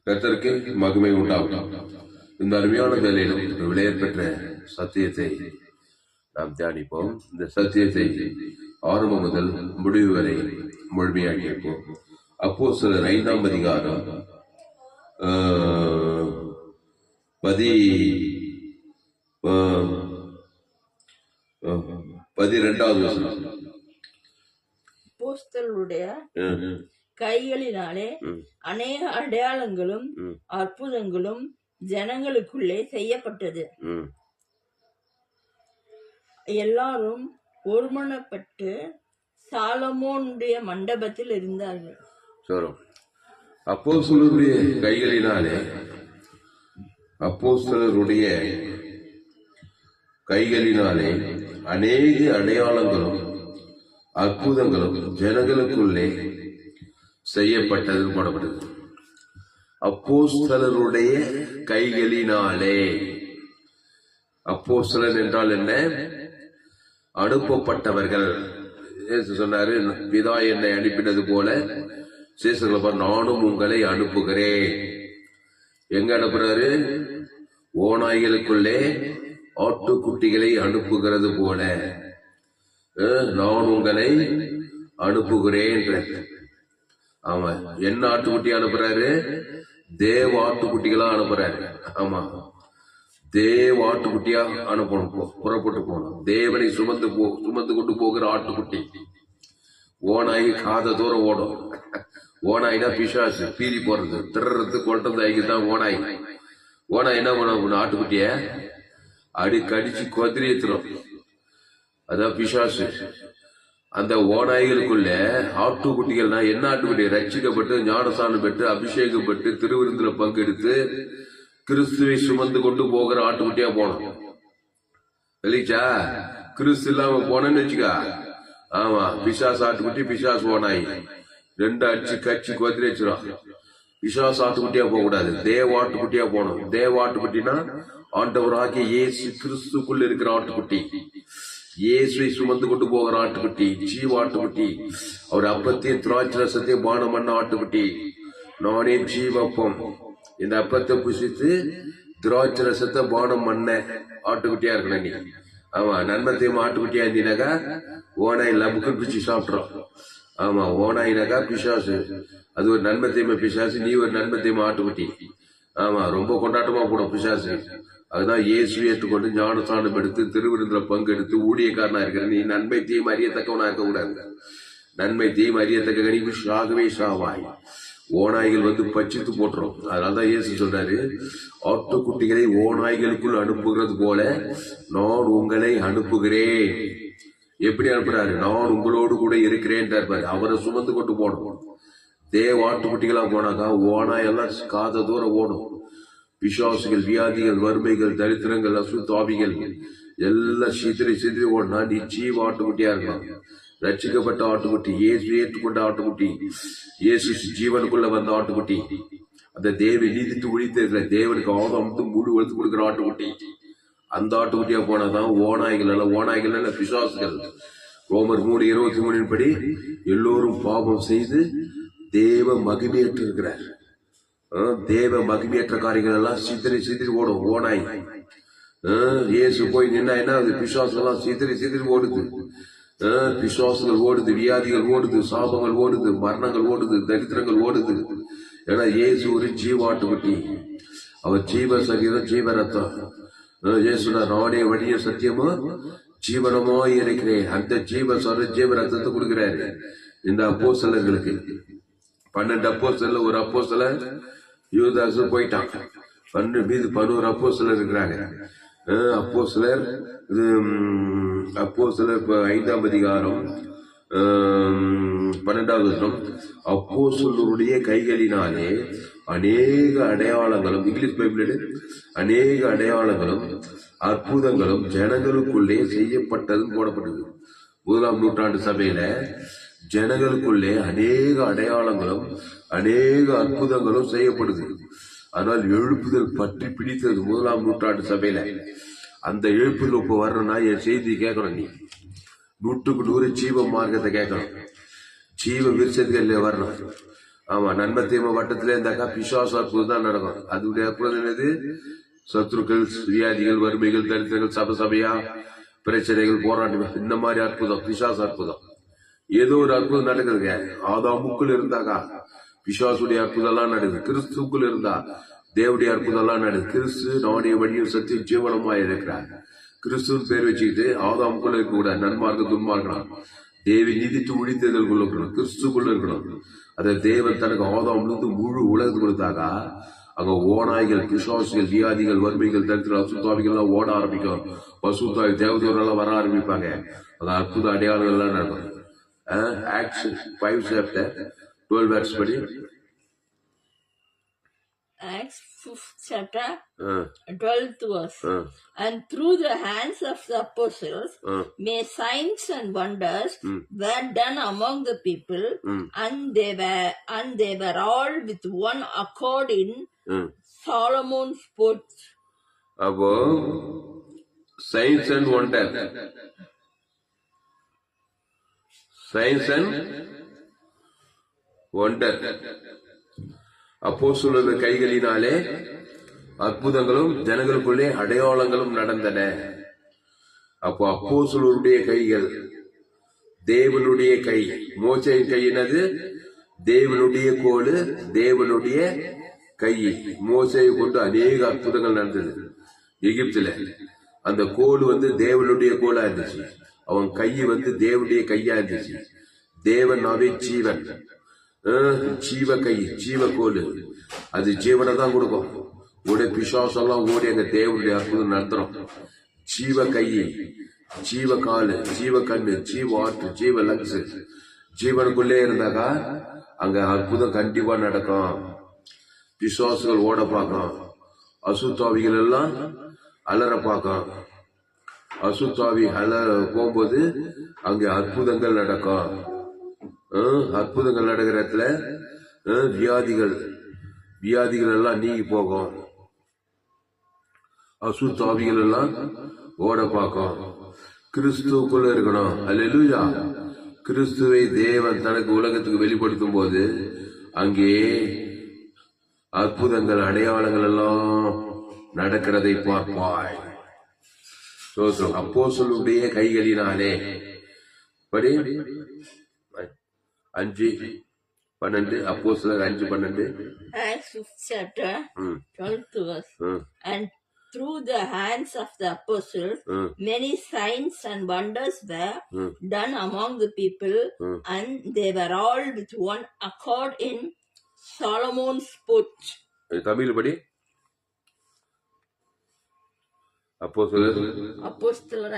கர்த்தருக்கு மகிமை உண்டாகும். இந்த அருமையான வேலையிலும் விளையர் பெற்ற சத்தியத்தை நாம் தியானிப்போம். இந்த சத்தியத்தை ஆரம்பம் முதல் முடிவு வரை முழுமையாக கேட்போம். அப்போஸ்தலர் 5ஆம் அதிகாரம் 12வது வசனம். அப்போஸ்தலருடைய கைகளினாலே அநேக அடையாளங்களும் அற்புதங்களும் ஜனங்களுக்குள்ளே செய்யப்பட்டது. எல்லாரும் ஒருமனப்பட்டு சாலமோனுடைய மண்டபத்தில் இருந்தார்கள். அப்போஸ்தலருடைய கைகளினாலே அநேக அடையாளங்களும் அற்புதங்களும் ஜனங்களுக்குள்ளே செய்யப்பட்டது போடப்பட்டது. அப்போஸ்தலருடைய கைகளினாலே. அப்போஸ்தலன் என்றால் என்ன? அனுப்பப்பட்டவர்கள். சொன்னாரு, பிதா என்னை அனுப்பினது போல நானும் உங்களை அனுப்புகிறேன். எங்க அனுப்புறாரு? ஓநாய்களுக்குள்ளே ஆட்டுக்குட்டிகளை அனுப்புகிறது போல நான் உங்களை அனுப்புகிறேன். ஆமா, என்ன ஆட்டுக்குட்டி அனுப்புறாரு? தேவ ஆட்டுக்குட்டிகளா அனுப்புறாரு. ஆமா, தேவ ஆட்டுக்குட்டியா அனுப்பணும், புறப்பட்டு போகணும். தேவனை சுமந்து கொண்டு போகிற ஆட்டுக்குட்டி. ஓனாய் காத தூரம் ஓடும். ஓனாய்னா பிசாசு, பீறி போடுறது, திறது, கொல்றது. தான் ஓனாய். ஓனாய் என்ன பண்ண? ஆட்டுக்குட்டிய கடிச்சு கொதிரி ஏத்துறோம். அதான் பிசாசு. அந்த ஓநாய்களுக்குள்ள ஆட்டுக்குட்டிகள்னா என்ன? ஆட்டுக்குட்டி ரட்சிக்கப்பட்டு ஞானசானம் பெற்று அபிஷேகம் பெற்று திருவிருந்துல பங்கெடுத்து கிறிஸ்துவை சுமந்து கொண்டு போகிற ஆட்டுக்குட்டியா போனோம். இல்லைச்சா? கிறிஸ்து இல்லாம போனேன்னு வச்சுக்கா, ஆமா, பிசாசு ஆட்டுக்குட்டி, பிசாசு ஓனாய் ரெண்டு அடிச்சு கட்சி கொதிரி வச்சிரும். பிசாசு ஆட்டுக்குட்டியா போக கூடாது, தேவ ஆட்டுக்குட்டியா போனோம். தேவ ஆட்டுக்குட்டினா ஆண்டவராகிய இயேசு கிறிஸ்துக்குள்ள இருக்கிற ஆட்டுக்குட்டி, இயேசுவை சுமந்து கொண்டு போகிற ஆட்டுக்குட்டி, ஜீவ ஆட்டுக்குட்டி. அவர் அப்பத்தையும் திராட்சை ரசத்தையும் பானம் பண்ண ஆட்டுக்குட்டி. நானே ஜீவப்பம். இந்த அப்பத்தை புசித்து திராட்சை ரசத்தை பானம் பண்ண ஆட்டுக்குட்டியா இருக்கணும் நீ. ஆமா, நன்மத்தையும் ஆட்டுக்குட்டியா இருந்தீனாக்கா ஓனாய் லபுக்கு பிச்சு சாப்பிட்றோம். ஆமா, ஓனாயினாக்கா பிசாசு. அது ஒரு நன்மத்தையுமே பிசாசு, நீ ஒரு நன்மத்தையுமே ஆட்டுக்குட்டி. ஆமா, ரொம்ப கொண்டாட்டமா போடும் பிசாசு. அதுதான் இயேசு ஏற்றுக்கொண்டு ஞானஸ்தானம் எடுத்து திருவிருந்துல பங்கெடுத்து ஊழியக்காரனா இருக்கிற நீ நன்மை தீயும் அறியத்தக்கவனா இருக்கக்கூடாது. நன்மை தீயும் அறியத்தக்க கணிப்பு சாகவே சாவாய். ஓநாய்கள் பச்சித்து போட்டுரும். அதனாலதான் இயேசு சொல்றாரு, ஆட்டுக்குட்டிகளை ஓநாய்களுக்குள் அனுப்புகிறது போல நான் உங்களை அனுப்புகிறேன். எப்படி அனுப்புறாரு? நான் உங்களோடு கூட இருக்கிறேன். அவரை சுமந்து கொண்டு போனோம். தேவ ஆட்டுக்குட்டிகளா போனாக்கா ஓநாயெல்லாம் காத தூரம் ஓடும். பிசாசுகள், வியாதிகள், வறுமைகள், தரித்திரங்கள், அசுத்தாவிகள் எல்லாம் சிதறி ஓடனா நீ ஜீவ ஆட்டுக்குட்டியா இருக்கலாம். ரட்சிக்கப்பட்ட ஆட்டுக்குட்டி, இயேசு ஏற்றுக்கொண்ட ஆட்டுக்குட்டி, இயேசு ஜீவனுக்குள்ள வந்த ஆட்டுக்குட்டி, அந்த தேவ நீதித்து ஒழித்த தேவனுக்கு ஆதம் முழு வளர்த்து கொடுக்கிற ஆட்டுக்குட்டி. அந்த ஆட்டுக்குட்டியா போனாதான் ஓநாய்கள் அல்ல. ஓநாய்கள் அல்ல, பிசாசுகள். ரோமர் 3:23 படி எல்லோரும் பாவம் செய்து தேவ மகிமையற்று இருக்கிறார். தேவ மகிமையற்ற காரியங்கள் எல்லாம் சிதறி ஓடும். ஓனாய் இயேசு போய் நின்னா என்ன? பிசாசுகள் எல்லாம் சிதறி ஓடுது. பிசாசுகள் ஓடுது, வியாதிகள் ஓடுது, சாபங்கள் ஓடுது, மரணங்கள் ஓடுது, தரித்திரங்கள் ஓடுது. ஏன்னா இயேசு ஒரு ஜீவாட்டுக்குட்டி. அவர் ஜீவ சரீரம், ஜீவ ரத்தம். இயேசுனா நானே வழிய சத்தியமா ஜீவனமா இருக்கிறேன். அந்த ஜீவ ரத்தத்தை கொடுக்கிறாரு இந்த அப்போஸ்தலர்களுக்கு. 12 அப்போஸ்தலர், ஒரு அப்போஸ்தலர் யூதாசு போயிட்டான். 11 அப்போஸ்தலர் இருக்கிறாங்க. அப்போஸ்தலர் 5ஆம் அதிகாரம் 12வது வசனம். அப்போஸ்தலருடைய கைகளினாலே அநேக அடையாளங்களும், இங்கிலீஷ் பைபிள், அநேக அடையாளங்களும் அற்புதங்களும் ஜனங்களுக்குள்ளே செய்யப்பட்டதும் போடப்பட்டது. 1ஆம் நூற்றாண்டு சபையில ஜனங்களுக்குள்ளே அநேக அடையாளங்களும் அநேக அற்புதங்களும் செய்யப்படுது. ஆனால் எழுப்புதல் பற்றி பிடித்தது 1ஆம் நூற்றாண்டு சபையில. அந்த எழுப்புதல் இப்ப வரணும்னா என் செய்தி கேட்கணும். நீ 100க்கு 100 ஜீவ மார்க்கத்தை கேட்கணும். ஜீவ விருச்சத்துல வரணும். ஆமா, நன்மை தீமை வட்டத்துல இருந்தாக்கா பிசாசு அற்புதம் தான் நடக்கும். அதுடைய அற்புதம் என்னது? சத்துருக்கள், வியாதிகள், வறுமைகள், தரித்திரங்கள், சபையா பிரச்சனைகள், போராட்டங்கள், இந்த மாதிரி அற்புதம் பிசாசு அற்புதம். ஏதோ ஒரு அற்புதம் நடக்குதுங்க. ஆதாமுக்குள் இருந்தாக்கா பிசாசுடைய அற்புதம் எல்லாம் நடக்குது. கிறிஸ்துக்குள் இருந்தா தேவடைய அற்புதம் எல்லாம் நடக்குது. கிறிஸ்து நாடைய வழியும் சத்தியம் ஜீவனமாய் இருக்கிறார். கிறிஸ்துவின் பேர் வச்சுக்கிட்டு ஆதாமுக்குள்ள இருக்க கூட நன்மார்க்க துன்மார்க்கலாம் தேவி நீதித்து ஒழித்ததற்குள்ள இருக்கணும், கிறிஸ்துக்குள்ள இருக்கணும். அதை தேவன் தனக்கு ஆதாமிலிருந்து முழு உலகத்துக்கு கொடுத்தாக்கா அங்க ஓநாய்கள், பிசாசுகள், வியாதிகள், வறுமைகள், தரித்திர அசுத்தாவிகள் எல்லாம் ஓட ஆரம்பிக்கும். பசுத்தாவி தேவதூரெல்லாம் வர ஆரம்பிப்பாங்க. அந்த அற்புத அடையாளங்கள் எல்லாம் நடக்கும். Acts 5 chapter 12 verse படி. Acts 5th chapter 12th verse. And through the hands of the apostles may signs and wonders were done among the people, and they were all with one accord in Solomon's porch. அப்போ science and wonder, science and wonder, அப்போஸ்தலர் கைகளினாலே அற்புதங்களும் ஜனங்களுக்குள்ளே அடையாளங்களும் நடந்தன. அப்போ அப்போஸ்தலருடைய கைகள், தேவனுடைய கை. மோசேயின் கை என்னது? தேவனுடைய கோல், தேவனுடைய கை. மோசேயை கொண்டு அநேக அற்புதங்கள் நடந்தது எகிப்துல. அந்த கோல் தேவனுடைய கோலா இருந்துச்சு. அவன் கை தேவனுடைய கையா இருந்துச்சு. தேவனாவே ஜீவன், ஜீவ கை, ஜீவ கோல். அது ஜீவனை தான் கொடுக்கும். உடைய பிசாசெல்லாம் ஓடி அங்க தேவனுடைய அற்புதம் நடத்துறோம். ஜீவ கை, ஜீவ காலு, ஜீவ கண்ணு, ஜீவ ஆற்று, ஜீவ லங்ஸ். ஜீவனுக்குள்ளே இருந்தாக்கா அங்க அற்புதம் கண்டிப்பா நடக்கும். பிசாசுகள் ஓட பார்க்கும், அசுத்தாவிகள் எல்லாம் அலற பார்க்கும். அசுத்தாவி அலற போகும்போது அங்க அற்புதங்கள் நடக்கும். அற்புதங்கள் நடக்கிற இடத்துல வியாதிகள் எல்லாம் நீங்கி போகும். அசுத்தாவிகள் எல்லாம் ஓட பார்க்கும். கிறிஸ்துக்குள்ள இருக்கணும். அல்லேலூயா. கிறிஸ்துவை தேவன் தனக்கு உலகத்துக்கு வெளிப்படுத்தும் போது அங்கே அற்புதங்கள், அடையாளங்கள் எல்லாம் நடக்கிறதை பார்ப்பாய். அப்போஸ்தலருடைய கைகளினாலே படி 5:12. அப்போஸ்தலர் 5:12. Acts 5th chapter 12th verse. And through the hands of the apostles many signs and wonders were done among the people, and they were all with one accord in Solomon's porch. Tamil படி. அப்போஸ்தலர்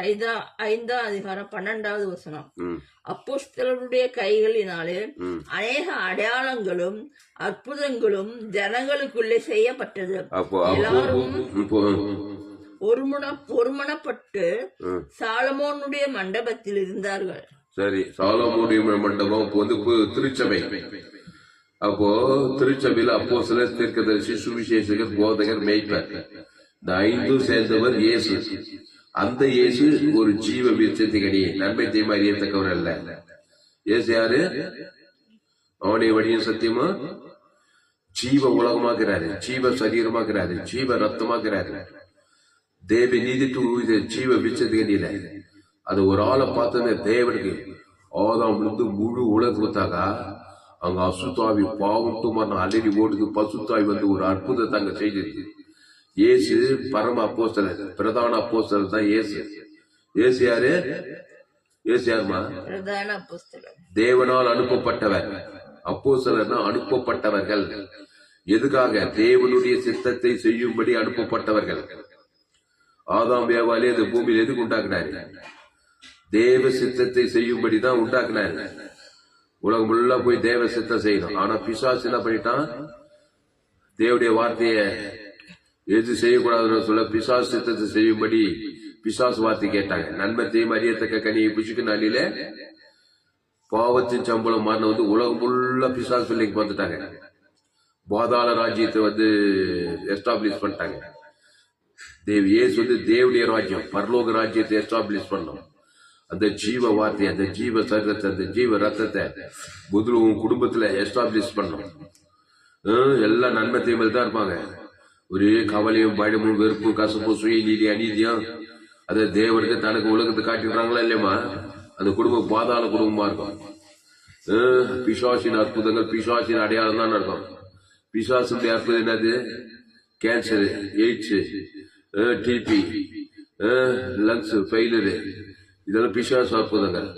5ஆம் அதிகாரம் 12வது வசனம். அப்போஸ்தலருடைய கைகளினாலே அநேக அடையாளங்களும் அற்புதங்களும் ஜனங்களுக்குள்ளே செய்யப்பட்டது. எல்லாரும் ஒருமனப்பட்டு சாலமோனுடைய மண்டபத்தில் இருந்தார்கள். சரி, சாலமோனுடைய மண்டபம் திருச்சபை. அப்போ திருச்சபையில் அப்போஸ்தலர், தீர்க்கதரிசி, சுவிசேஷகர், போதகர், மேய்ப்பர், இந்த 5 சேர்ந்தவர் இயேசு. அந்த இயேசு ஒரு ஜீவ விருட்சத்திகனி, நன்மை தீமை அறியத்தக்கவர் அல்ல. இயேசு யாரு? அவனுடைய வழியும் சத்தியமா ஜீவ உலகமாக்குறாரு, ஜீவ சரீரமாக்குறாரு, ஜீவ ரத்தமாக்குறாரு. தேவ நீதிட்டு ஜீவ விருட்சத்திகனில அது ஒரு ஆளை பார்த்தது தேவனுக்கு ஆதாம் முழு உலகத்துக்கு கொடுத்தாக்கா அங்க அசுத்தாவி பாவம் அலறி ஓடுது. பசுத்தாவி ஒரு அற்புதத்தை அங்க செய்திருக்கு. இயேசு பரம அப்போஸ்தலர், பிரதான அப்போஸ்தலர் தான் இயேசு. இயேசு யாரு? இயேசு யாருமா? பிரதான அப்போஸ்தலர், தேவனால் அனுப்பப்பட்டவர். அப்போஸ்தலர்னா அனுப்பப்பட்டவர்கள். எதுக்காக? தேவனுடைய சித்தத்தை செய்யும்படி அனுப்பப்பட்டவர்கள். ஆதாம் ஏவாளே இந்த பூமியில் எதுக்கு உண்டாக்குனாரு? தேவ சித்தத்தை செய்யும்படிதான் உண்டாக்குனாரு. உலகம் ஃபுல்லா போய் தேவ சித்தம் செய்யணும். ஆனா பிசாசு என்ன பண்ணிட்டான்? தேவனுடைய வார்த்தைய எது செய்யக்கூடாதுன்னு சொல்ல பிசாசு சித்தத்தை செய்யும்படி பிசாசு வார்த்தை கேட்டாங்க. நன்மை தீமை அறியத்தக்க கனியை புசிக்கு நாளில பாவத்தின் சம்பளம் மாறின உலகம் ஃபுல்லா பிசாசு பிள்ளைக்கு வந்துட்டாங்க. பாதாள ராஜ்யத்தை எஸ்டாப்ளிஷ் பண்ணிட்டாங்க. இயேசு தேவனுடைய ராஜ்யம், பரலோக ராஜ்யத்தை எஸ்டாப்ளிஷ் பண்ணோம். அந்த ஜீவ வார்த்தை, அந்த ஜீவ சரீரத்தை, அந்த ஜீவ ரத்தத்தை முதல்ல உன் குடும்பத்துல எஸ்டாப்ளிஷ் பண்ணும். எல்லாம் நன்மை தீமையில் தான் இருப்பாங்க. ஒரே கவலையும் பயமும் வெறுப்பும் கசப்பும் சுய நீதி அநீதியும் அதை தேவனுக்கு தனக்கு உலகத்தை காட்டிடுறாங்களா இல்லையம்மா, அந்த குடும்பம் பாதாள குடும்பமா இருக்கும். பிசாசின் அற்புதங்கள், பிசாசின் அடையாளம் தான் இருக்கும். பிசாசுடைய அற்புதம் என்னது? Cancer, AIDS, TB, lungs failure, இதெல்லாம் பிசாசு அற்புதங்கள்.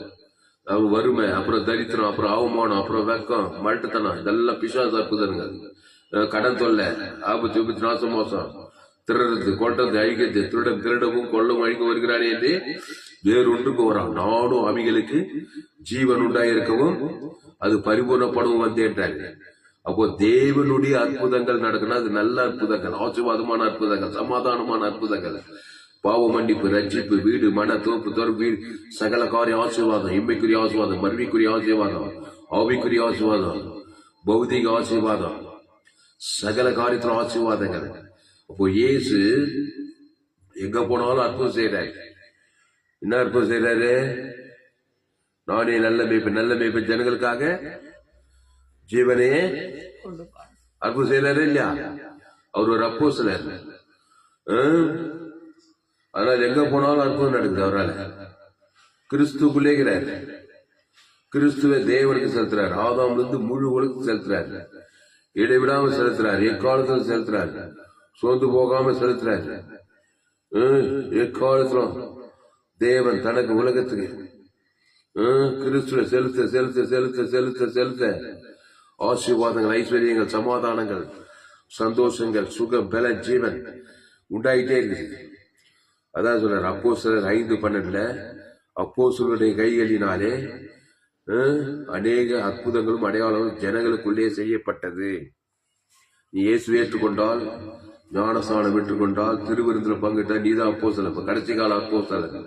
அவங்க வறுமை, அப்புறம் தரித்திரம், அப்புறம் அவமானம், அப்புறம் வெக்கம், மல்ட்டுத்தனம், இதெல்லாம் பிசாசு அற்புதங்கள். கடன் தொல்லை, ஆபத்து விபத்து, நாசம் மோசம், திருடுறது, கொண்டது, அழிக்கிறது, திருடவும் கொள்ளவும் அழிக்க வருகிறானே என்று வேறொன்றுக்கு வரான். நானும் அவைகளுக்கு ஜீவன் உண்டாயிருக்கவும் அது பரிபூர்ணப்படவும் வந்தேன்றாங்க. அப்போ தேவனுடைய அற்புதங்கள் நடக்கணும். அது நல்ல அற்புதங்கள், ஆசீர்வாதமான அற்புதங்கள், சமாதானமான அற்புதங்கள், பாவ மன்னிப்பு, ரட்சிப்பு, வீடு, மன தோப்பு, தொடர்பு, சகல காரிய ஆசீர்வாதம், இம்மைக்குரிய ஆசீர்வாதம், மறுமைக்குரிய ஆசீர்வாதம், ஆவிக்குரிய ஆசீர்வாதம், பௌதிக ஆசீர்வாதம், சகல காரியத்துல ஆசீர்வாதங்கள். அப்போ இயேசு எங்க போனாலும் அற்புதம் செய்யறாரு. என்ன அற்புதம் செய்யறாரு? நானே நல்ல மேய்ப்பன், நல்ல மேய்ப்பன் ஜனங்களுக்காக ஜீவனையே அற்புதம் செய்யறாரு இல்லையா? அவர் ஒரு அப்போஸ்தலர். அதனால எங்க போனாலும் அற்புதம் நடக்குது அவரால். கிறிஸ்துக்குள்ளேங்கிறார். கிறிஸ்துவ தேவனுக்கு செலுத்துறாரு. ஆதாம்ல இருந்து முழு உலகத்துக்கு செலுத்துறாரு. இடைவிடாம செலுத்துறாரு. எக்காலத்துல செலுத்துறாரு. சோர்ந்து போகாம செலுத்துறாரு. எக்காலத்திலும் தேவன் தனக்கு உலகத்துக்கு கிறிஸ்துவ செலுத்த செலுத்த செலுத்த செலுத்த செலுத்த ஆசீர்வாதங்கள், ஐஸ்வர்யங்கள், சமாதானங்கள், சந்தோஷங்கள், சுகம், பல, ஜீவன் உண்டாயிட்டே இருக்குது. அதான் சொல்றாரு அப்போஸ்தலர் 5:12, அப்போஸ்தலருடைய கைகளினாலே அநேக அற்புதங்களும் அடையாளங்களும் ஜனங்களுக்குள்ளே செய்யப்பட்டது. நீ இயேசுவை ஏற்றுக்கொண்டால், ஞானஸ்நானம் பெற்றுக்கொண்டால், திருவிருந்துல பங்கிட்ட நீதான் அப்போஸ்தலர். கடைசி கால அப்போஸ்தலர்.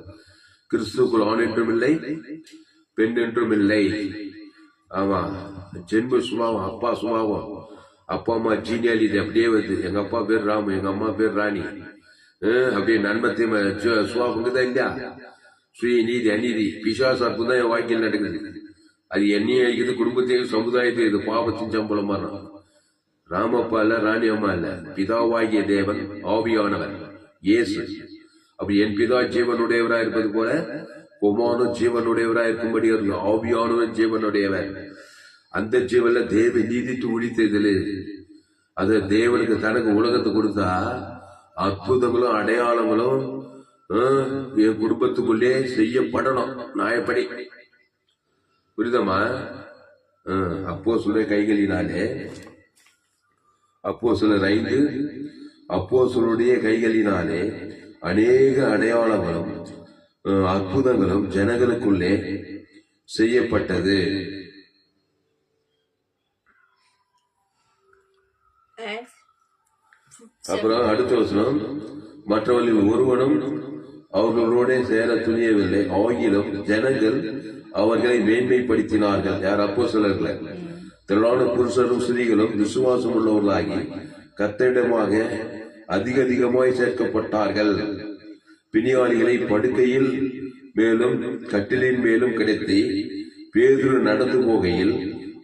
கிறிஸ்துக்குள் ஆண் என்றும் இல்லை, பெண் என்றும் இல்லை. ஆமா, ஜென்ம சுபாவம், அப்பா சுபாவம், அப்பா அம்மா ஜீனியாலிட்டி அப்படியே வருது. எங்க அப்பா பேர் ராமு, எங்க அம்மா பேர் ராணி, அப்படியே நன்மத்தையும் சுபாவம் இல்லையா? சுய நீதி அநீதி பிசாசு அற்புதம் தான் என் வாழ்க்கையில் நடக்குது. அது என்னையும் அழிக்குது, குடும்பத்தையும் சமுதாயத்தையும். இது பாவத்தின் சம்பளமா. ராமப்பா இல்ல, ராணி அம்மா இல்ல, பிதாவாகிய தேவன், ஆவியானவர், இயேசு. அப்படி என் பிதா ஜீவனுடையவரா இருப்பது போல குமாரனும் ஜீவனுடையவரா இருக்கும்படி ஆவியானவன் ஜீவனுடையவர். அந்த ஜீவன்ல தேவ நீதிட்டு ஒழித்ததில் அது தேவனுக்கு தனக்கு உலகத்தை கொடுத்தா அற்புதங்களும் அடையாளங்களும் என் குடும்பத்துக்குள்ளே செய்யப்படணும் நியாயப்படி. புரியுதமா? அப்போஸ்தலருடைய கைகளினாலே, அப்போஸ்தலர் 5, அப்போஸ்தலருடைய கைகளினாலே அநேக அடையாளங்களும் அற்புதங்களும் ஜனங்களுக்குள்ளே செய்யப்பட்டது. அப்புறம் அடுத்த வசனம், மற்றவர்களில் ஒருவனும் அவர்களோட சேர துணியவில்லை, ஆகிலும் ஜனங்கள் அவர்களை மேன்மைப்படுத்தினார்கள். யார்? அப்போஸ்தலர்கள். திரளான புருஷரும் ஸ்திரீகளும் விசுவாசம் உள்ளவர்களாகி கர்த்தரிடமாக அதிக அதிகமாய் சேர்க்கப்பட்டார்கள். பிணியாளிகளை படுக்கையில் மேலும் கட்டிலின் மேலும் கிடத்தி பேதுரு நடந்து போகையில்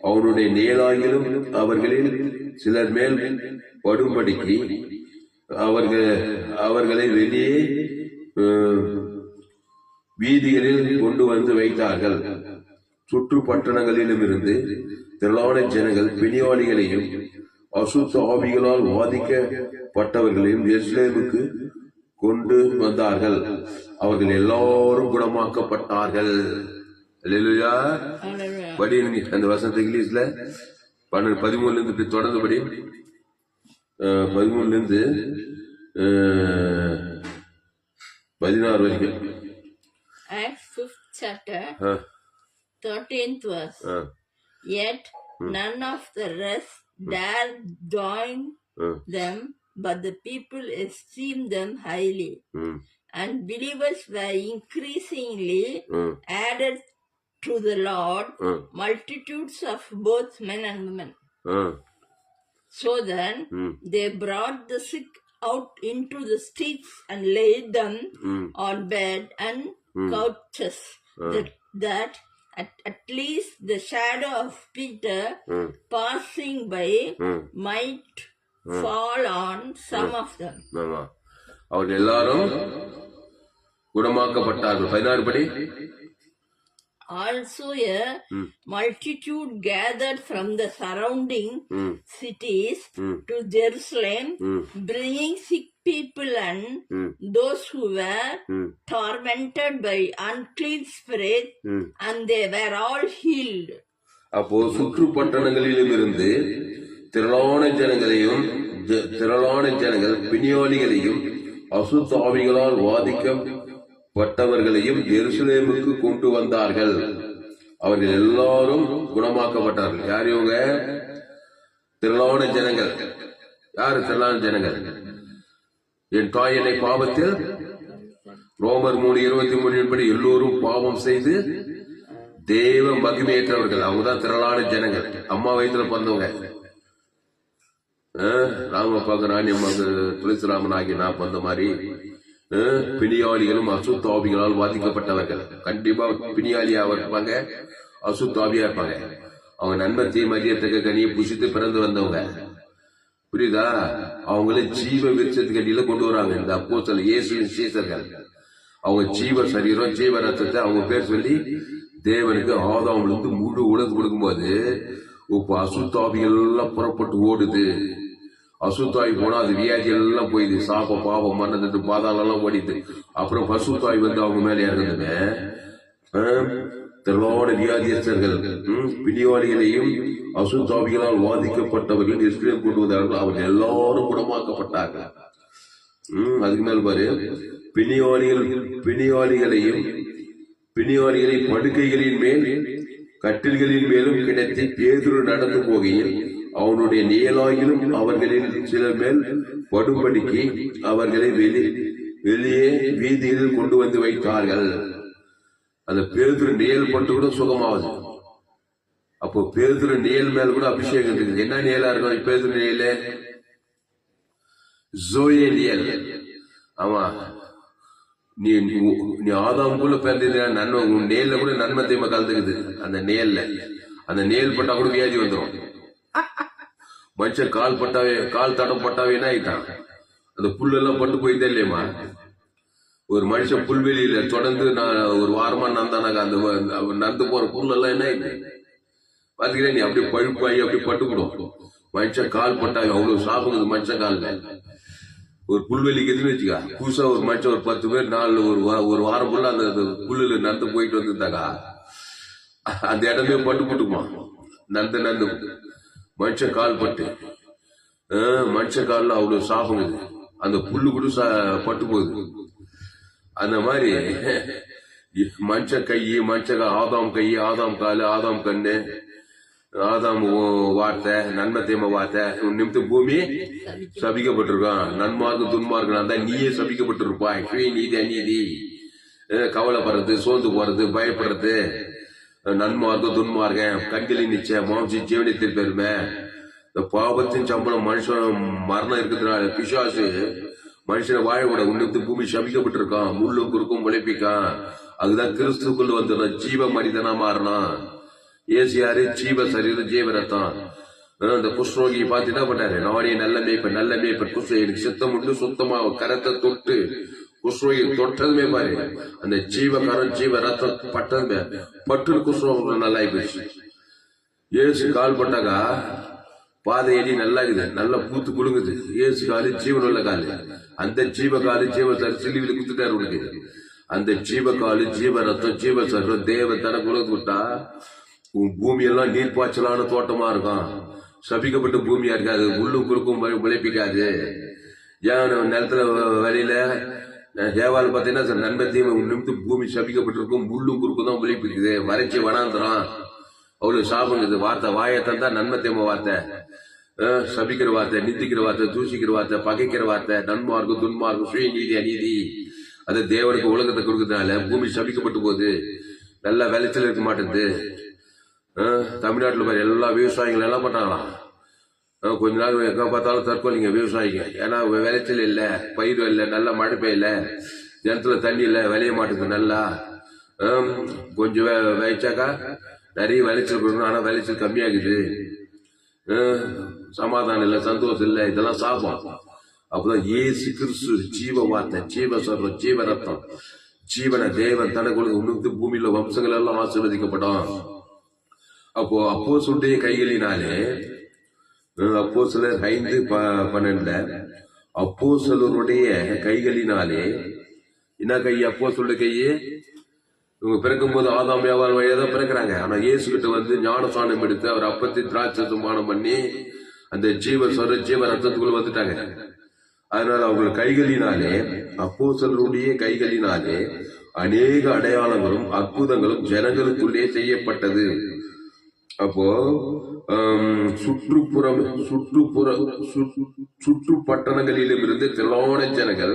அவனுடைய நிழலாகிலும் அவர்களில் சிலர் மேல் படும்படிக்கு அவர்களை வெளியே வீதிகளில் கொண்டு வந்து வைத்தார்கள். சுற்று பட்டணங்களிலும் இருந்து திரளான ஜனங்கள் பிணியாளிகளையும் அசுத்த ஆவிகளால் வாதிக்கப்பட்டவர்களையும் எருசலேமுக்கு கொண்டு வந்தார்கள். அவர்கள் எல்லாரும் குணமாக்கப்பட்டார்கள். அல்லேலூயா. படிங்க அந்த வசனத்தை இங்கிலீஷ்ல 13 தொடர்ந்து படி. 13 16 வரைக்கும். Acts 5th chapter, 13th verse. Yet none of the rest dared join them, but the people esteemed them highly. And believers were increasingly added to the Lord, multitudes of both men and women. So then they brought the sick out into the streets and laid them on bed and couches, that at least the shadow of Peter passing by might fall on some of them. ஆமா, அவர்கள் எல்லாரும் குணமாக்கப்பட்டார்கள். 16 படி. Also a multitude gathered from the surrounding cities to Jerusalem, bringing sick people and those who were tormented by unclean spirits, and they were all healed. அப்போ சுற்று பட்டணங்களிலும் இருந்து திரளான ஜனங்கள் பிணியாளிகளையும் அசுத்த ஆவிகளால் வாதிக்கப்பட்டவர்களையும் எருசலேமுக்கு கொண்டு வந்தார்கள். அவர்கள் எல்லாரும் குணமாக்கப்பட்டார்கள். யார் இவங்க? திரளான ஜனங்கள். யாரு திரளான ஜனங்கள்? என் தாய் என்னை பாவத்தில், ரோமர் 3:23 படி எல்லோரும் பாவம் செய்து தேவ மகிமையற்றவர்கள். அவங்கதான் திரளான ஜனங்கள். அம்மா வயிற்றுல பிறந்தவங்க. ராமப்பாக்கு ராணி அம்மாவுக்கு துளசிராமன் ஆகிய நான் பிறந்த மாதிரி பிணியாளிகளும் அசுத்தாவிகளால் பாதிக்கப்பட்டவர்கள். கண்டிப்பா பிணியாளியா இருப்பாங்க, அசுத்தாவியா இருப்பாங்க. அவங்க நண்பர் மதியத்துக்கு கனியை புசித்து பிறந்து வந்தவங்க. புரியுதா? அவங்களே ஜீவ விருட்சத்துக்கு அடியில கொண்டு வராங்க இந்த அப்போஸ்தலர் இயேசுவின் சீசர்கள். அவங்க ஜீவ சரீரம் ஜீவ ரத்தத்தை அவங்க பேர் சொல்லி தேவனுக்கு ஆதாம்ல இருந்து முழு உலகம் கொடுக்கும்போது இப்ப அசுத்தாவிகள் எல்லாம் புறப்பட்டு ஓடுது. அசுத்தாவி போனா அது வியாதி எல்லாம் போயிடுது. சாப்ப பாவம் மன்னது பாதாளம் எல்லாம் ஓடிது. அப்புறம் பசுத்தாவி வந்து அவங்க மேல இறங்குதுங்க. திரளான வியாதியஸ்தர்கள் பிடிவாளிகளையும் அசுத்தாவிகளால் வாதிக்கப்பட்டவர்கள் எஸ்ரேல் கொண்டு வந்தார்கள். அவர்கள் எல்லாரும் குணமாக்கப்பட்டார்கள். அதுக்கு மேல் பாரு, பிணியாளிகளை படுக்கைகளின் மேல் கட்டில்களின் மேலும் கிடத்தி பேதுரு நடந்து போகையில் அவனுடைய நியலாயிலும் அவர்களில் சிலர் மேல் படும்படிக்கு அவர்களை வெளியே வீதியில் கொண்டு வந்து வைத்தார்கள். அந்த பேதுரு நியல் பட்டு கூட சுகமாவது. அப்போ பேதுரு நியல் மேல் கூட அபிஷேகம் இருக்குது. என்ன நியலா இருக்கும் பேதுரு நியல? Zoe Neill. ஆமா, நீ ஆதாமுக்குள்ள பிறந்தது நன்மை. உன் நேர்ல கூட நன்மை தீமை கலந்துக்குது. அந்த நேர்ல அந்த நேல் பட்டா கூட வியாதி வந்துடும். மனுஷன் கால் தடம் பட்டாவே என்ன ஆயிட்டான்? அந்த புல்லெல்லாம் பட்டு போயிட்டே இல்லையம்மா. ஒரு மனுஷன் புல்வெளியில தொடர்ந்து ஒரு வாரமா நந்தானாக்க அந்த நடந்து போற புல்லெல்லாம் என்ன ஆயிட்டு பாத்தீங்கன்னா நீ அப்படியே பழுப்பாயி அப்படியே பட்டுக்கூடும். மனுஷன் கால் பட்டாவே அவ்வளவு சாப்பிடுது மனுஷன் காலில். ஒரு புல்வெளிக்கு எதுன்னு வச்சுக்கா, புதுசா ஒரு மனுஷன் ஒரு 10 பேர் நாலு ஒரு வாரம் ஃபுல்லா அந்த புல்லுல நடந்து போயிட்டு வந்துருந்தாக்கா அந்த இடமே பட்டு போட்டுக்குமா. நடந்து மனுஷன் கால் பட்டு மனுஷன் காலில் அவ்வளவு சாப்பிடுது. அந்த புல்லு கூட பட்டு போகுது. அந்த மாதிரி மனுஷன் கை, மனுஷன் ஆதாம் கை, ஆதாம் காலு, ஆதாம் கண்ணு, ஆதாம் வார்த்தை, நன்மை தீமை வார்த்தை நிமித்தம் பூமி சபிக்கப்பட்டிருக்கான். நன்மார்க்கு துன்மார்க்கு தான் நீயே சபிக்கப்பட்டிருப்பாய். நீதி அநீதி, கவலைப்படுறது, சோர்ந்து போறது, பயப்படுறது, நன்மார்க்கு துன்மார்க்க, கண்களின் நிச்சயம், மாம்சி ஜீவனத்தில் பெருமை. இந்த பாவத்தின் சம்பளம் மனுஷன் மரணம் இருக்கிறதுனால பிசாசு மனுஷனை வாழ விட உன்னத்து பூமி சபிக்கப்பட்டிருக்கான். முள்ளும் குறுக்கும் உழைப்பிக்கான். அதுதான் கிறிஸ்துக்குள்ள வந்துடும். ஜீவ மனிதனா மாறணும். ஏசு யாரு? ஜீவ சரீரம் ஜீவ ரத்தம். அந்த குஷ்ரோகியை பார்த்து என்ன பண்ணாரு? நானே நல்ல மேய்ப்பன் குஷ்ரோகி எனக்கு சித்தம் உண்டு, சுத்தமா கரத்தை தொட்டு குஷ்ரோகி தொட்டதுமே பாரு அந்த ஜீவகாரம் ஜீவ ரத்தம் பட்டதுமே பட்டு குஷ்ரோக நல்லா போயிடுச்சு. ஏசு கால் பட்டாக்கா பாதை எடி நல்லா இருக்குது, நல்லா பூத்து குழுங்குது. ஏசு காலு ஜீவன் உள்ள காலு. அந்த ஜீவ காலு ஜீவ சிலுவில குத்துட்டாரு உனக்கு. அந்த ஜீவ காலு ஜீவ ரத்தம் ஜீவ சர்வம் தேவ தனக்கு உலகத்து விட்டா உன் பூமி எல்லாம் நீர்ப்பாய்ச்சலான தோட்டமா இருக்கும். சபிக்கப்பட்ட பூமியா இருக்காது. முள்ளும் குறுக்கும் விளைப்பிக்காது. ஏன் நிலத்துல வழியில தேவால் பாத்தீங்கன்னா நண்பத்தையும் நிமித்து பூமி சபிக்கப்பட்டிருக்கும். முள்ளும் குறுக்கும் தான் விளைப்பிக்குது. வறட்சி வனாந்திரம் அவ்வளவு சாபங்குது. வார்த்தை வாயை தந்தா நன்மத்தேம வார்த்தை, சபிக்கிற வார்த்தை, நிந்திக்கிற வார்த்தை, தூசிக்கிற வார்த்தை, பகைக்கிற வார்த்தை, நன்மார்க்கும் துன்மார்க்கும், சுய நீதி அநீதி, அது தேவனுக்கு உலகத்தை கொடுக்கறதுனால பூமி சபிக்கப்பட்டு போகுது. நல்லா விளைச்சல் இருக்க மாட்டேங்குது. தமிழ்நாட்டில் பாரு எல்லா விவசாயிகள் எல்லாம் பண்ணாங்களாம். கொஞ்ச நாள் எங்க பார்த்தாலும் தற்கொலைங்க விவசாயிங்க. ஏன்னா விளைச்சல் இல்லை, பயிர் இல்லை, நல்லா மழை பெய்யல, ஜனத்துல தண்ணி இல்லை, விளைய மாட்டேங்குது. நல்லா கொஞ்சம் வச்சாக்கா நிறைய விளைச்சல் கொடுக்கணும், ஆனா விளைச்சல் கம்மியாகுது, சமாதானம் இல்லை, சந்தோஷம் இல்லை, இதெல்லாம் சாபம். அப்பதான் இயேசு கிறிஸ்து ஜீவ வார்த்தை, ஜீவ சொல்ற, ஜீவ ரத்தம், ஜீவன தேவன் தனக்கு உணர்ந்து பூமியில வம்சங்கள் எல்லாம் ஆசீர்வதிக்கப்படும். அப்போ அப்போஸ்தலருடைய கைகளினாலே, அப்போஸ்தலர் 5:12 அப்போஸ்தலருடைய கைகளினாலே, என்ன கை? அப்போஸ்தலருடைய கையே. இவங்க பிறக்கும் போது ஆதாம் வியாபாரம் வழியா தான் பிறக்கிறாங்க. ஆனா இயேசு கிட்ட வந்து ஞானஸ்நானம் எடுத்து அவர் அப்பத்தை திராட்சை பானம் பண்ணி அந்த ஜீவ சொல்ற ஜீவ ரத்தத்துக்குள்ள வந்துட்டாங்க. அதனால அவங்க கைகளினாலே, அப்போஸ்தலருடைய கைகளினாலே அநேக அடையாளங்களும் அற்புதங்களும் ஜனங்களுக்குள்ளே செய்யப்பட்டது. அப்போ சுற்று பட்டணங்களிலும் இருந்து திரளான ஜனங்கள்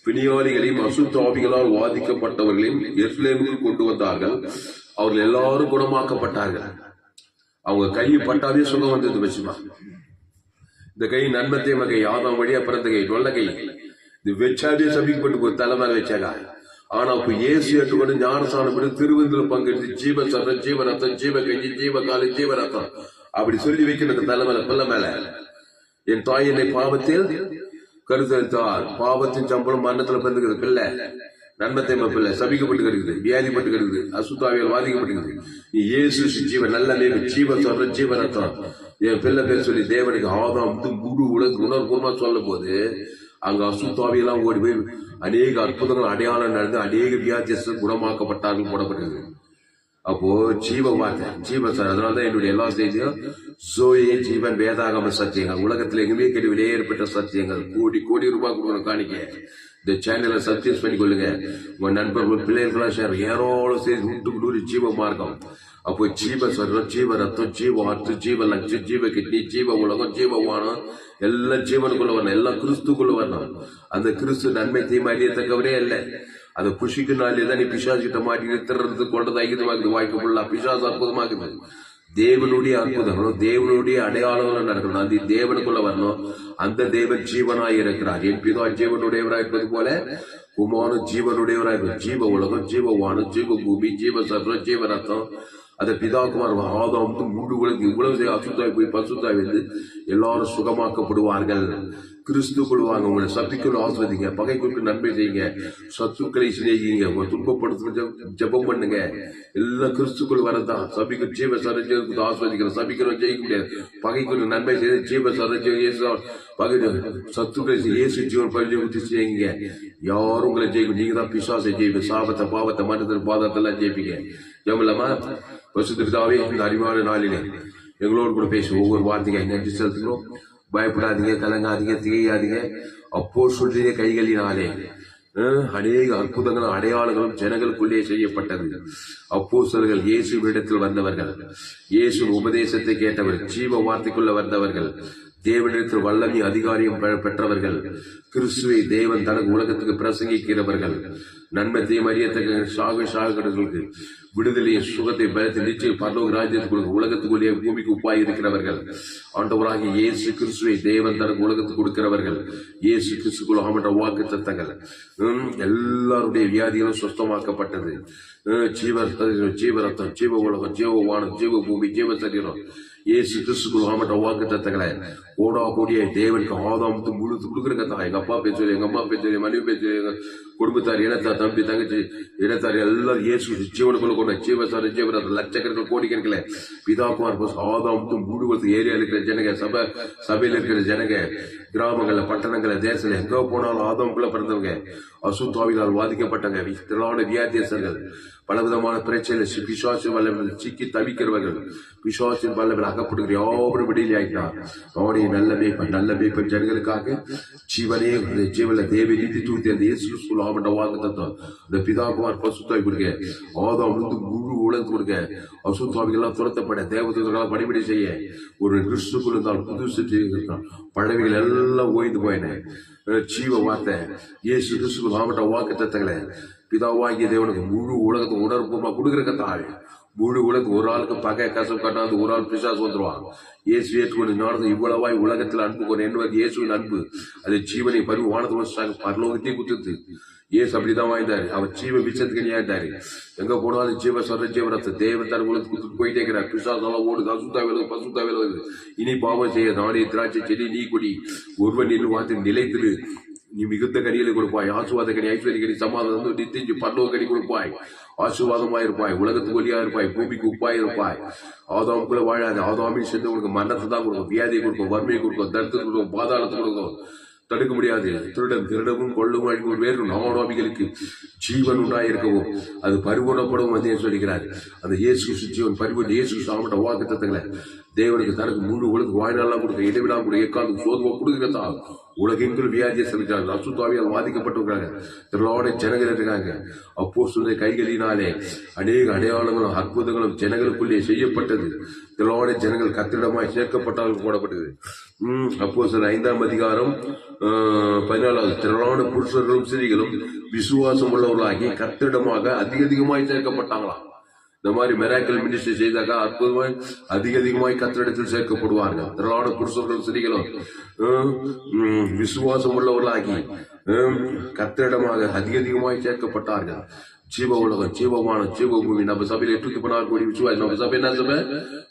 பிணியாளிகளையும் அசுத்தாவிகளால் வாதிக்கப்பட்டவர்களையும் எருசலேமுக்கு கொண்டு வந்தார்கள். அவர்கள் எல்லாரும் குணமாக்கப்பட்டார்கள். அவங்க கை பட்டாவே சுகம் வந்தது. வச்சுமா, இந்த கை நன்மத்தை கை, ஆதாம் வழியா பிறந்த கை, நல்ல கை. இது வச்சாவே சபிக்கப்பட்டு ஒரு தலைமையில வச்சாங்க. ஆனா இப்ப இயேசு ஏற்றுக்கொண்டு ஞானஸ்நானம் பண்ணி திருவிருந்தில் பங்கெடுத்து ஜீவ சரம், ஜீவ ரத்தம், ஜீவ கஞ்சி, ஜீவ காலி, ஜீவ ரத்தம் அப்படி சொல்லி வைக்கிறது தலைமையில, பிள்ளை மேல. என் தாய் என்னை பாவத்தில் கருத்தளித்தார், பாவத்தின் சம்பளம் மரணத்துல பிறந்துக்கிறது பிள்ளை, நன்மத்தை பிள்ளை சபிக்கப்பட்டு கிடக்குது, வியாதிப்பட்டு கிடக்குது, அசுத்தாவியால் பாதிக்கப்பட்டுக்குது. நீ இயேசு ஜீவ நல்ல ஜீவ சொல்ற ஜீவ ரத்தம் என் பிள்ளை பேர் சொல்லி தேவனுக்கு ஆதாம் முழு உலக உணர்வுமா சொல்லும் போது அங்க அசுத்தாவியெல்லாம் ஓடி போய் அநேக அற்புதங்கள் அடையாளம் நடந்து அநேக வியாதியஸ்தர் குணமாக்கப்பட்டார்கள், போடப்பட்டது. அப்போ ஜீவ வார்த்தை, ஜீவ சார். அதனாலதான் என்னுடைய எல்லா செய்தியும் சோயே ஜீவன் வேதாகம சத்தியங்கள், உலகத்துல எங்குமே கேள்வி ஏற்பட்ட சத்தியங்கள். கோடி கோடி ரூபாய் கொடுக்கணும் காணிக்க. இந்த சேனலை சப்ஸ்கிரைப் பண்ணி கொள்ளுங்க. உங்க நண்பர்கள் பிள்ளைகளுக்கெல்லாம் ஷேர், ஏரோളം செய்து விட்டு ஜீவ மார்க்கம். அப்போ ஜீவ சொல்றோம், ஜீவ ரத்தம், ஜீவ ஆற்று, ஜீவ லட்சு, ஜீவ கிட்னி, ஜீவ உலகம், ஜீவ வானம், எல்லாம் ஜீவனுக்குள்ள வரணும், எல்லாம் கிறிஸ்துக்குள்ள வரணும். அந்த கிறிஸ்து நன்மை தீமை அறியத்தக்கவரே இல்லை. அதை புஷிக்குனாலே தான் நீ பிசாசு கிட்ட மாட்டி நிறுத்துறது, கொண்டது ஐக்கியமாக்குது, வாய்க்குள்ள பிசாசு அற்புதமாக்குது. தேவனுடைய அற்புதங்களும் தேவனுடைய அடையாளங்களும் நடக்கணும். அது தேவனுக்குள்ள வரணும். அந்த தேவன் ஜீவனாய் இருக்கிறார். என் பிதா ஜீவனுடையவராய் இருப்பது போல குமாரன் ஜீவனுடையவராய் இருப்பார். ஜீவ உலகம், ஜீவ வானம், ஜீவ பூமி, ஜீவ சர்வம், ஜீவ ரத்தம், அந்த பிதாகுமார் ஆதாம் முழு உலகம் இவ்வளவு அசுத்தாய் போய் பசுத்தாய் வந்து எல்லாரும் சுகமாக்கப்படுவார்கள். கிறிஸ்துக்குள் வாங்க. உங்களை சத்துக்கள் ஆஸ்வதிங்க, பகைக்குள்ளுக்கு நன்மை செய்யுங்க, சத்துக்களை சிநேகிங்க, உங்களை துன்பப்படுத்த ஜபம் பண்ணுங்க. எல்லாம் கிறிஸ்துக்குள் வரதான். சபிக்க ஜீவ சரஜருக்கு ஆஸ்வதிக்கிறோம், சபிக்கிறோம் ஜெயிக்க முடியாது. பகைக்குள்ள நன்மை செய்து ஜீவ சரஜ பகை சத்துக்களை இயேசு ஜீவன் பள்ளி ஊற்றி செய்யுங்க. யாரும் உங்களை ஜெயிக்கும். நீங்க தான் பிசாசை ஜெயிப்பீங்க, சாபத்தை பாவத்தை மனதில் பாதத்தெல்லாம் ஜெயிப்பீங்க. ஜெபலமா பசுத்த பிதாவே, இந்த அறிவான நாளிலே எங்களோடு கூட பேசி ஒவ்வொரு வார்த்தைக்கு நன்றி செலுத்துகிறோம். பயப்படாதீங்க, கலங்காதீங்க, திகையாதீங்க. அப்போஸ்தலருடைய கைகளினாலே அநேக அற்புதங்களும் அடையாளங்களும் ஜனங்களுக்குள்ளே செய்யப்பட்டது. அப்போஸ்தலர்கள் இயேசுவிடத்தில் வந்தவர்கள், இயேசுவின் உபதேசத்தை கேட்டவர்கள், ஜீவ வார்த்தைக்குள்ள வந்தவர்கள், தேவனிடத்தில் வல்லமை அதிகாரியம் பெற்றவர்கள், கிறிஸ்துவை தேவன் தனக்கு உலகத்துக்கு பிரசங்கிக்கிறவர்கள், நன்மத்தையும் அறியத்தக்க சாகுகளுக்கு விடுதலையை, சுகத்தை, பலத்தை, நிச்சயம் பரலோக ராஜ்யத்துக்கு உலகத்துக்குள்ளே பூமிக்கு உப்பாய் இருக்கிறவர்கள், ஆண்டவராகிய இயேசு கிறிஸ்துவை தேவன் தனக்கு உலகத்துக்கு கொடுக்கிறவர்கள், இயேசு கிறிஸ்துக்குள்ள ஆமன்ற வாக்கு தத்தங்கள், எல்லாருடைய வியாதிகளும் சுத்தமாக்கப்பட்டது. ஜீவரத்தம், ஜீவ உலகம், ஜீவ வானம், ஜீவ பூமி, ஜீவ சரீரம், இயேசு கிறிஸ்துக்குள் ஆமட்ட வாக்கு தத்தங்களை ஓடா கூடிய தேவனுக்கு ஆதாமத்து முழுத்து கொடுக்குறக்கத்தா. எங்க அப்பா பேர் சொல்லி, எங்க அம்மா பேர் சொல்லி, மனைவி பேர் சொல்லி, எங்க குடும்பத்தார், இனத்தார், தம்பி, தங்கச்சி, இனத்தார் எல்லாரும் இயேசு ஜீவனுக்குள்ள கொண்ட ஜீவசார ஜீவன லட்சக்கணக்கில் கோடிக்கணக்கில் பிதாகுமார் ஆதாமத்து முழு ஏரியா இருக்கிற ஜனங்க, சபையில் இருக்கிற ஜனங்க, கிராமங்கள்ல, பட்டணங்கள்ல, தேசத்துல எங்க போனாலும் ஆதாமுக்குள்ள பிறந்தவங்க, அசுத்தாவினால் வாதிக்கப்பட்டவங்க, திரளான வியாதியஸ்தர்கள், பலவிதமான பிரச்சனை, பிசாசு வல்லவர்கள் சிக்கி தவிக்கிறவர்கள், பிசாசின் வல்லவர்கள் அகப்படுகிற யாவரும் விடுதலை ஆகிட்டார். அவனுடைய நல்ல மேய்ப்பன் ஜனங்களுக்காக ஜீவனே ஜீவன தேவி நீதி தூத்தி அந்த இயேசு ஆமண்ட வாக்கு தத்துவம் இந்த பிதாகுமார் பசுத்தாவி கொடுக்க, ஆதாம் முழு உலகத்து கொடுக்க, அசுத்தாவிகள்லாம் துரத்தப்பட, தேவதூதர்களால் பணிபடி செய்ய ஒரு கிறிஸ்துக்குள் இருந்தால் புது சுற்றி பழவிகள் எல்லாம் ஓய்ந்து போயின. ஜீவ வார்த்தை இயேசு கிறிஸ்துக்குள் ஆமண்ட வாக்கு தத்தங்களை பிதாவாகிய தேவனுக்கு முழு உலகத்துக்கு உணர்வுமா கொடுக்குறக்கத்தாள். முழு உலகத்துக்கு ஒரு ஆளுக்கு பகை கசம் கட்டாந்து ஒரு ஆள் பிசாசு வந்துருவான். இயேசு ஏற்றுக்கொண்டு நடந்து இவ்வளவாய் உலகத்தில் அன்பு கொண்டு என்னவது இயேசுவின் அன்பு அது ஜீவனை பருவ வானத்தை பரலோகத்தையும் குத்துது. ஏசு அப்படிதான் வாழ்ந்தாரு. அவர் ஜீவ விஷத்துக்கு ஏண்டாரு. எங்க போனாலும் ஜீவ சொல்ற ஜீவரத்தை தேவன் தன் கொடுத்துட்டு போயிட்டே இருக்கிறார். பிசாசெல்லாம் ஓடுது, அசுத்தா விலகு, பசுத்தா விலகுது. இனி பாவம் செய்ய நானே திராட்சை செடி நீ கொடி, ஒருவன் நின்று வார்த்தை நிலைத்திரு, நீ மிகுந்த கனிகளை கொடுப்பாய், ஆசுவாத கனி, ஐஸ்வர்ய கனி, சமாதானம், நித்திஞ்சு பல்லவ கனி கொடுப்பாய், ஆசீர்வாதமாய் இருப்பாய், உலகத்துக்கு ஒளியா இருப்பாய், பூமிக்கு உப்பாய் இருப்பாய். ஆதாமுக்குள்ள வாழாது, ஆதாமின் சேர்ந்து உங்களுக்கு மரணத்தை தான் கொடுக்கும், வியாதியை கொடுக்கும், வறுமையை கொடுக்கும், தரித்திரத்தை கொடுக்கும், பாதாளத்தை கொடுக்கும். தடுக்க முடியாது. திருடன் திருடவும் கொள்ளும் அழிவும் வேறு நாமாவிகளுக்கு ஜீவன் உண்டாயிருக்கவும் அது பரிபூர்ணப்படும் வந்து சொல்லிக்கிறார். அந்த இயேசு ஜீவன் பரிபூர்ண இயேசு சாப்பிட்ட வாக்குத்தத்தங்களை தேவனுக்கு தனக்கு முழு உலக வாழ்நாளெல்லாம் கொடுக்க, இடைவிடாம கொடுக்க, எக்காலத்துக்கு சோதனை கொடுக்கிறதா உலகெங்கில் வியாதியை செலுத்தாங்க, அசுத்தாவியால் பாதிக்கப்பட்டிருக்காங்க, திரளான ஜனங்கள் இருக்காங்க. அப்போ சொல்ல கைகளினாலே அநேக அடையாளங்களும் அற்புதங்களும் ஜனங்களுக்குள்ளே செய்யப்பட்டது. திரளான ஜனங்கள் கத்திரிடமாய் சேர்க்கப்பட்டாலும் போடப்பட்டது. அப்போ சொல்ல 5ஆம் அதிகாரம் 14வது திரளான புருஷர்களும் ஸ்திரீகளும் விசுவாசம் உள்ளவர்களாகி கத்திரிடமாக அதிகமாய் சேர்க்கப்பட்டாங்களாம். இந்த மாதிரி மெராக்கல் மினிஸ்ட்ரி செய்தாக்கா அற்புதமாய் அதிகமாய் கத்திரிடத்தில் சேர்க்கப்படுவார்கள். திரளான புருஷர்களும் ஸ்திரீகளும் விசுவாசம் உள்ளவர்களாகி கத்திரிடமாக அதிகமாய் சேர்க்கப்பட்டார்கள். ஜீவ உலகம், ஜீவமான ஜீவபூமி. நம்ம சபையில் 816 கோடி விசுவாசி. நம்ம சபை என்ன சபை?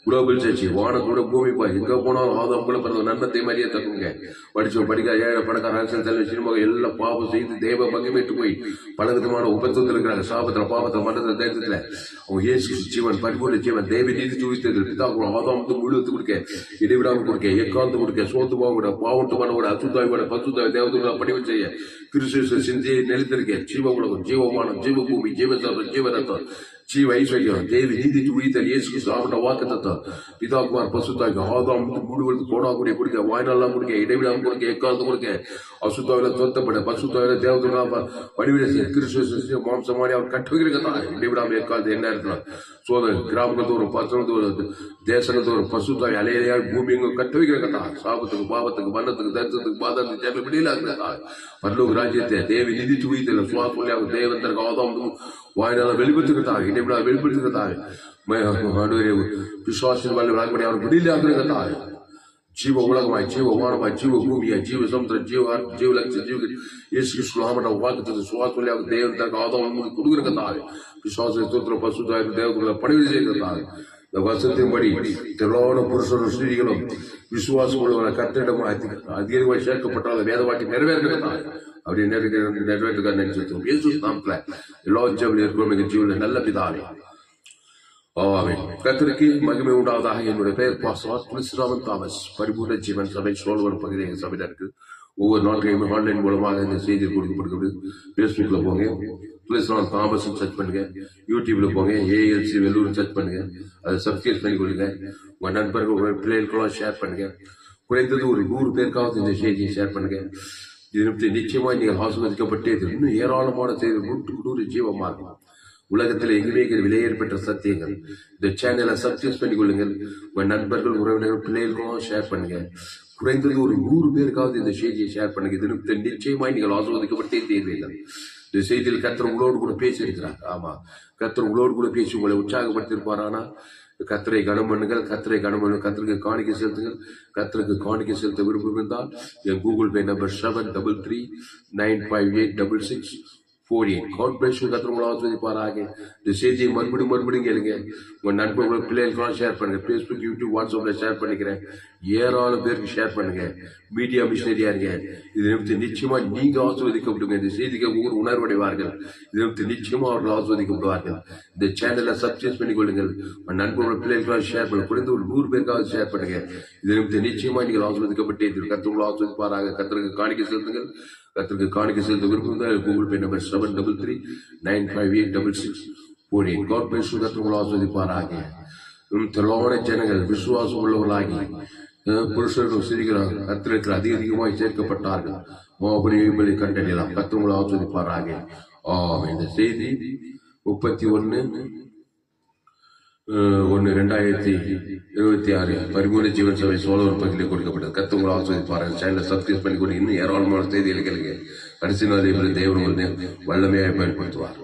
குளோபல் சர்ச்சி. வானத்தோட பூமி பாய். எங்க போனாலும் ஆதாம் கூட பிறந்த நன்மத்தை மாதிரியே தக்குங்க. படிச்சோம் படிக்க ஏழை பணக்கார அரசியல் தலைவர் சினிமாக எல்லாம் பாவம் செய்து தேவ பங்கமேட்டு போய் பல விதமான உபத்தத்தில் இருக்கிறாங்க. சாபத்துல பாவத்தில் மண்டல தைரியத்துல அவங்க இயேசு ஜீவன் பரிபூர்ண ஜீவன் தேவ நீதி தூவித்தது பிதா ஆதாமத்து முழுவத்து கொடுக்க, இடைவிடாம கொடுக்க, ஏக்காந்து கொடுக்க, சோத்து போக கூட, பாவட்டு பண்ண கூட, அசுத்தாய் கூட, பசுத்தாய் தேவத்துக்குள்ள படிவு செய்ய, கிறிஸ்து சிந்தியை நிலைத்திருக்க, ஜீவ உலகம், ஜீவமானம், ஜீவபூமி, ஜீவசர்வம், ஜீவரத்தம், ஜீவ ஐஸ்வர்யம், தேவி நீதி துணித்தல், இயேசு சாப்பிட்ட வாக்குத்தத்தம், பிதாகுமார் பசுத்தாய்க்கு ஆதாம் முழுவதும் கோடாக்குடிய கொடுக்க, வாய்நாளெல்லாம் கொடுக்க, இடைவிடாம கொடுக்க, எக்காலத்து கொடுக்க, அசுத்தாவில தோத்தப்பட, பசுத்தாவில தேவத்துனா வடிவில கிறிஸ்து மாம்சமாடி அவர் கட்டுகிறதான் இடைவிடாம எக்காலத்து என்ன இருக்கிறார் சோதனை கிராமத்தோறும் பசனத்தோறும் தேசத்தோறும் பசுத்தாய் அலையிலையாய் பூமி எங்க கட்ட வைக்கிறதா சாபத்துக்கு பாவத்துக்கு மரணத்துக்கு தரிசனத்துக்கு பாதத்துக்கு வெளியில இருக்கிறதா பரலோக ராஜ்யத்தை தேவி நிதி துணித்தல சுவாசம் தேவன் தனக்கு ஆதாம் வாயினால வெளிப்படுத்துகிறதாக இடைவிடா வெளிப்படுத்துகிறதாக விசுவாசின் மேல விளக்கப்படி அவர் வெளியிலாக்குறதாக ஜீவ உலகமாய், ஜீவ வானமாய், ஜீவ பூமியாய், ஜீவ சமுத்திரம், ஜீவலட்ச ஜீவ இயேசு கிறிஸ்து நாமத்தை வாக்குத்தத்தம் சுவாசம் தேவன் தனக்கு ஆதாம் கொடுக்கிறதாக விசுவாச தோத்திர பசுத்தாய் தேவத்துக்குள்ள பணிவு செய்கிறதாக இந்த வசத்தின்படி திரளான புருஷரும் ஸ்திரீகளும் விசுவாசம் உள்ளவரை கத்திரிடம் அதிகமாய் சேர்க்கப்பட்டால் வேத வாக்கி நிறைவேறுகிறதாக அப்படி நிறைவேற்றுக்காக நினைச்சிருக்கோம். இயேசு நாமத்துல எல்லா ஜெபம் இருக்கிறோம் எங்கள் ஜீவனில் நல்ல பிதாவே. ஆமென். கர்த்தருக்கு மகிமை உண்டாவதாக. என்னுடைய பெயர் பாஸ்டர் துளசிராமன் தாமஸ். பரிபூர்ண ஜீவன் சபை சோழவன் பகுதி எங்கள் சபையில இருக்கு. ஒவ்வொரு நாட்களையும் ஆன்லைன் மூலமாக இந்த செய்தி கொடுக்கப்படுகிறது. பேஸ்புக்ல போங்க, துளசிராமன் தாமஸ் சர்ச் பண்ணுங்க. யூடியூப்ல போங்க, ALC வெள்ளூர் சர்ச் பண்ணுங்க. அதை சப்ஸ்கிரைப் பண்ணி கொடுங்க. உங்க நண்பர்கள் உங்க பிள்ளைகளுக்கெல்லாம் ஷேர் பண்ணுங்க. குறைந்தது ஒரு 100 பேருக்காவது இந்த செய்தியை ஷேர் பண்ணுங்க. இது நிச்சயமாக நீங்கள் ஆசீர்வதிக்கப்பட்டே இன்னும் ஏராளமான செய்தி 100 ஜீவமா இருக்கும். உலகத்தில் எங்குமே விலையேற பெற்ற சத்தியங்கள். இந்த சேனலை சப்ஸ்கிரைப் பண்ணி கொள்ளுங்கள். உங்க நண்பர்கள் உறவினர்கள் பிள்ளைகளுக்கும் ஷேர் பண்ணுங்க. குறைந்தது ஒரு 100 பேருக்காவது இந்த செய்தியை ஷேர் பண்ணுங்க. இது நிச்சயமாய் நீங்கள் ஆசீர்வதிக்கப்பட்டே தீர்வீர்கள். இந்த செய்தியில் கர்த்தர் உங்களோடு கூட பேசியிருக்கிறார். ஆமா, கர்த்தர் உங்களோடு கூட பேசி உங்களை உற்சாகப்படுத்தியிருப்பார். ஆனா கர்த்தரை கனம் பண்ணுங்கள், கர்த்தரை கனம் பண்ணுங்கள், கர்த்தருக்கு காணிக்கை செலுத்துங்கள். கர்த்தருக்கு காணிக்கை செலுத்த விருப்பம் இருந்தால் என் Google pay number 7339586648. God bless you. கர்த்தர் உங்களை ஆசீர்வதிப்பாராக. இந்த செய்தியை மறுபடியும் கேளுங்க. உங்க நண்பர்கள் பிள்ளைகளுக்கெல்லாம் ஷேர் பண்ணுங்க. பேஸ்புக், யூடியூப், வாட்ஸ்அப்ல ஷேர் பண்ணிக்கிறேன். ஏராளம் பேருக்கு ஷேர் பண்ணுங்க. மீடியா மிஷனரியா இருங்க. இது நிமித்து நிச்சயமா நீங்க ஆசீர்வதிக்கப்படுங்க. இந்த செய்திக்கு ஒவ்வொரு உணர்வடைவார்கள். இது நிமித்து நிச்சயமா அவர்கள் ஆசீர்வதிக்கப்படுவார்கள். இந்த சேனலை சப்ஸ்கிரைப் பண்ணி கொள்ளுங்கள். நண்பர்கள் பிள்ளைகளுக்கெல்லாம் ஷேர் பண்ணுங்க. குறைந்து ஒரு 100 பேருக்காவது ஷேர் பண்ணுங்க. இது நிமித்து நிச்சயமா நீங்கள் ஆசீர்வதிக்கப்பட்டே கர்த்தர் உங்களை ஆசீர்வதிப்பாராக. கர்த்தருக்கு காணிக்கை செலுத்துங்கள். கர்த்தருக்கு காணிக்கை செலுத்த விருப்பம் தான் Google pay number 7339586648. God bless you. கர்த்தர் உங்களை ஆசீர்வதிப்பாராக. திரளான ஜனங்கள் விசுவாசம் உள்ளவர்களாகி புருஷர்கள் சிரிக்கிறாங்க. கர்த்தருக்கு அதிகமாய் சேர்க்கப்பட்டார்கள். மாபெரிய கண்டறியலாம். கர்த்தர் உங்களை ஆசீர்வதிப்பாராக. இந்த செய்தி 31/1/2026 பரிபூர்ண ஜீவன் சபை சோழவன் பகுதியில் கொடுக்கப்பட்டது. கர்த்தர் உங்களை ஆசீர்வதிப்பாராக. சேனலை சப்ஸ்கிரைப் பண்ணி கூட இன்னும் ஏராளமான செய்திகளை கேளுங்க. கடைசி நாள் தேவன் வல்லமையாக பயன்படுத்துவார்.